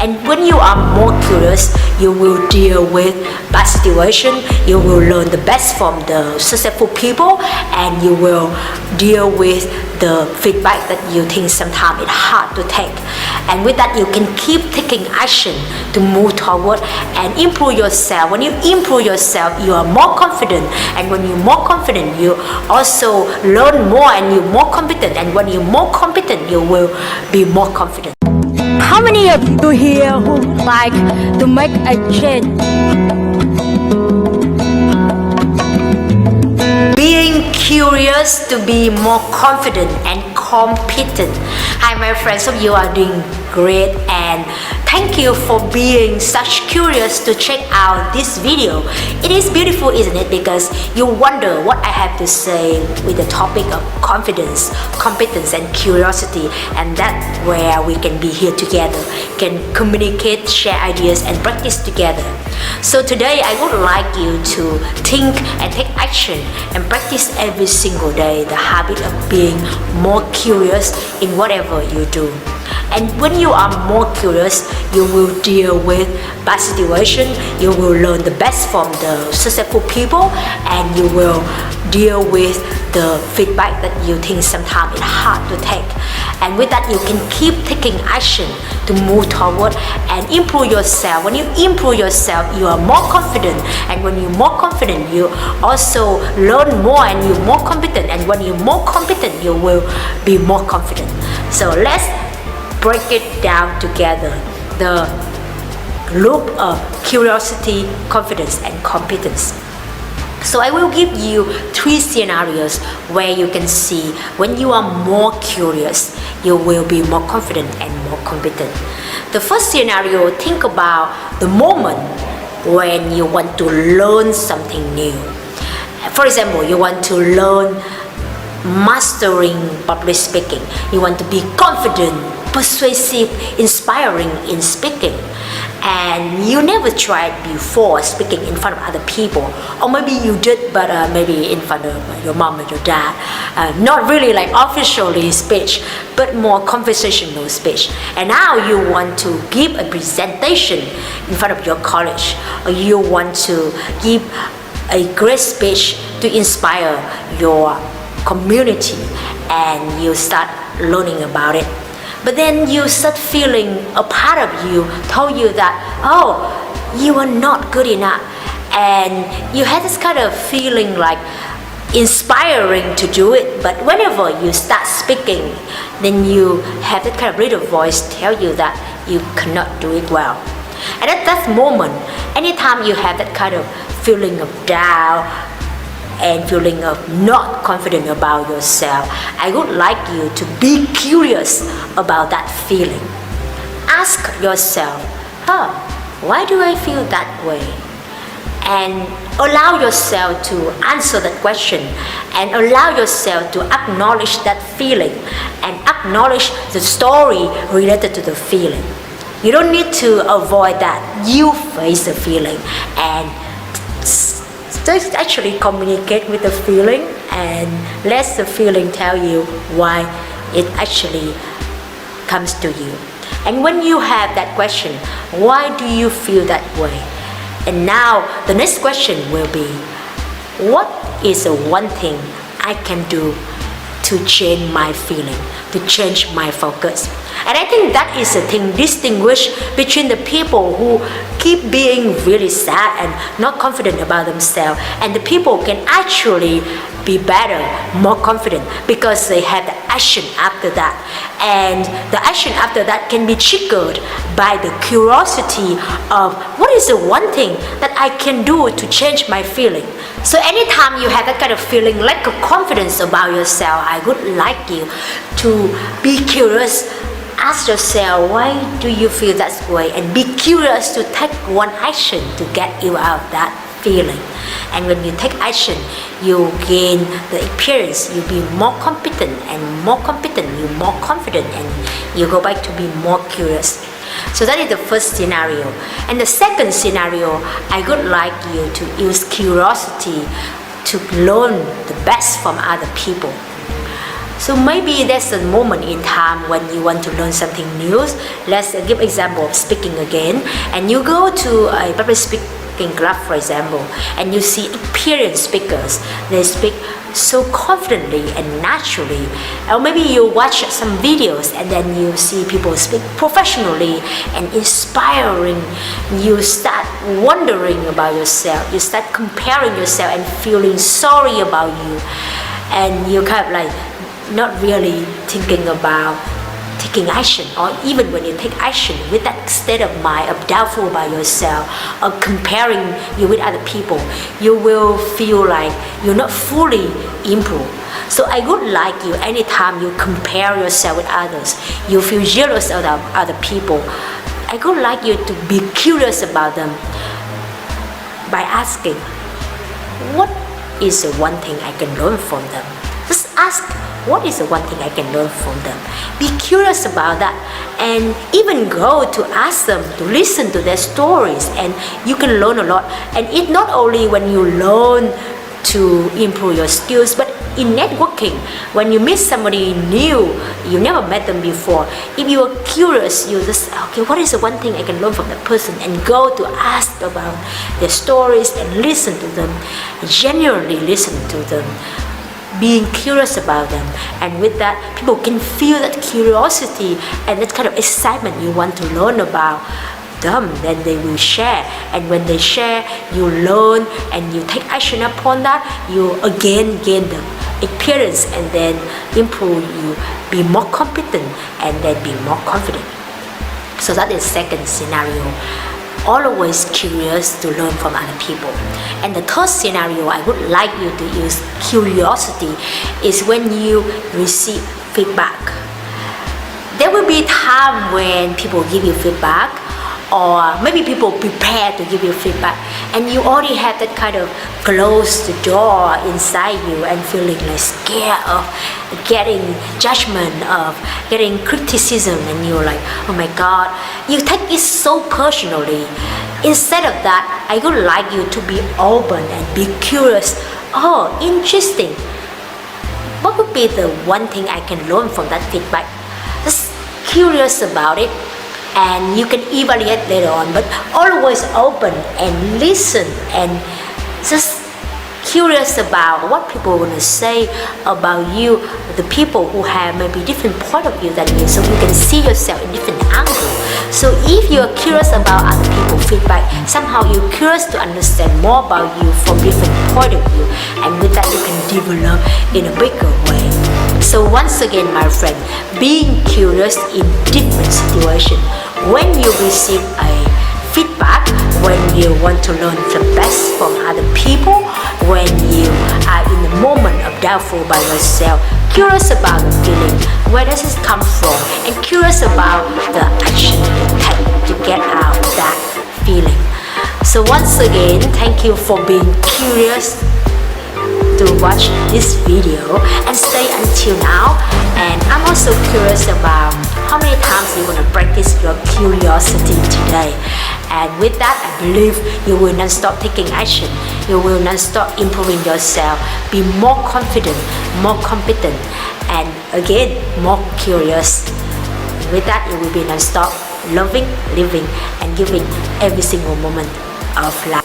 And when you are more curious, you will deal with bad situation, you will learn the best from the successful people, and you will deal with the feedback that you think sometimes it's hard to take. And with that, you can keep taking action to move forward and improve yourself. When you improve yourself, you are more confident, and when you're more confident, you also learn more and you're more competent, and when you're more competent, you will be more confident. How many of you here who like to make a change? Being curious to be more confident and competent. Hi my friends, hope you are doing great, and thank you for being such curious to check out this video. It is beautiful, isn't it? Because you wonder what I have to say with the topic of confidence, competence and curiosity, and that's where we can be here together, can communicate, share ideas and practice together. So today I would like you to think and take action and practice every single day the habit of being more curious in whatever you do. And when you are more curious, you will deal with bad situation, you will learn the best from the successful people, and you will deal with the feedback that you think sometimes it's hard to take. And with that, you can keep taking action to move forward and improve yourself. When you improve yourself, you are more confident, and when you're more confident, you also learn more and you're more competent, and when you're more competent, you will be more confident. So let's break it down together, the loop of curiosity, confidence and competence. So I will give you 3 scenarios where you can see when you are more curious, you will be more confident and more competent. The first scenario, think about the moment when you want to learn something new. For example, you want to learn mastering public speaking. You want to be confident, persuasive, inspiring in speaking, and you never tried before speaking in front of other people, or maybe you did, but maybe in front of your mom and your dad, not really like officially speech, but more conversational speech. And now you want to give a presentation in front of your college, or you want to give a great speech to inspire your community, and you start learning about it. But then you start feeling a part of you told you that, oh, you are not good enough. And you had this kind of feeling like inspiring to do it. But whenever you start speaking, then you have that kind of little voice tell you that you cannot do it well. And at that moment, anytime you have that kind of feeling of doubt, and feeling of not confident about yourself, I would like you to be curious about that feeling. Ask yourself, why do I feel that way? And allow yourself to answer that question, and allow yourself to acknowledge that feeling and acknowledge the story related to the feeling. You don't need to avoid that. You face the feeling and just actually communicate with the feeling, and let the feeling tell you why it actually comes to you. And when you have that question, why do you feel that way? And now the next question will be, what is the one thing I can do to change my feeling, to change my focus? And I think that is the thing distinguished between the people who keep being really sad and not confident about themselves, and the people can actually be better, more confident, because they have the action after that. And the action after that can be triggered by the curiosity of what is the one thing that I can do to change my feeling. So anytime you have that kind of feeling, lack of confidence about yourself, I would like you to be curious. Ask yourself, why do you feel that way? And be curious to take one action to get you out of that feeling. And when you take action, you gain the experience, you be more competent, and more competent, you're more confident, and you go back to be more curious. So that is the first scenario. And the second scenario, I would like you to use curiosity to learn the best from other people. So maybe there's a moment in time when you want to learn something new. Let's give example of speaking again, and you go to a public speaking club, for example, and you see experienced speakers. They speak so confidently and naturally. Or maybe you watch some videos and then you see people speak professionally and inspiring. You start wondering about yourself. You start comparing yourself and feeling sorry about you. And you kind of like not really thinking about taking action, or even when you take action with that state of mind of doubtful about yourself or comparing you with other people, you will feel like you're not fully improved. So I would like you, anytime you compare yourself with others, you feel jealous of other people, I would like you to be curious about them by asking, what is the one thing I can learn from them? Just ask, what is the one thing I can learn from them? Be curious about that, and even go to ask them to listen to their stories, and you can learn a lot. And it not only when you learn to improve your skills, but in networking, when you meet somebody new, you never met them before, if you are curious, you just, okay, what is the one thing I can learn from that person, and go to ask about their stories and listen to them, genuinely listen to them, being curious about them. And with that, people can feel that curiosity and that kind of excitement you want to learn about them. Then they will share, and when they share, you learn and you take action upon that, you again gain the experience and then improve, you be more competent and then be more confident. So that is second scenario, always curious to learn from other people. And the third scenario I would like you to use curiosity is when you receive feedback. There will be time when people give you feedback, or maybe people prepare to give you feedback, and you already have that kind of close the door inside you and feeling like scared of getting judgment, of getting criticism, and you're like, oh my God, you take it so personally. Instead of that, I would like you to be open and be curious. Oh, interesting. What would be the one thing I can learn from that feedback? Just curious about it, and you can evaluate later on, but always open and listen and just curious about what people want to say about you, the people who have maybe different point of view than you, so you can see yourself in different angle. So if you're curious about other people's feedback, somehow you're curious to understand more about you from different point of view, and with that you can develop in a bigger way. So once again, my friend, being curious in different situations, when you receive a feedback, when you want to learn the best from other people, when you are in the moment of doubtful by yourself, curious about the feeling, where does it come from, and curious about the action you take to get out that feeling. So once again, thank you for being curious to watch this video and stay until now. And I'm also curious about how many times you want to practice your curiosity today. And with that, I believe you will not stop taking action. You will not stop improving yourself. Be more confident, more competent, and again, more curious. With that, you will be non-stop loving, living, and giving every single moment of life.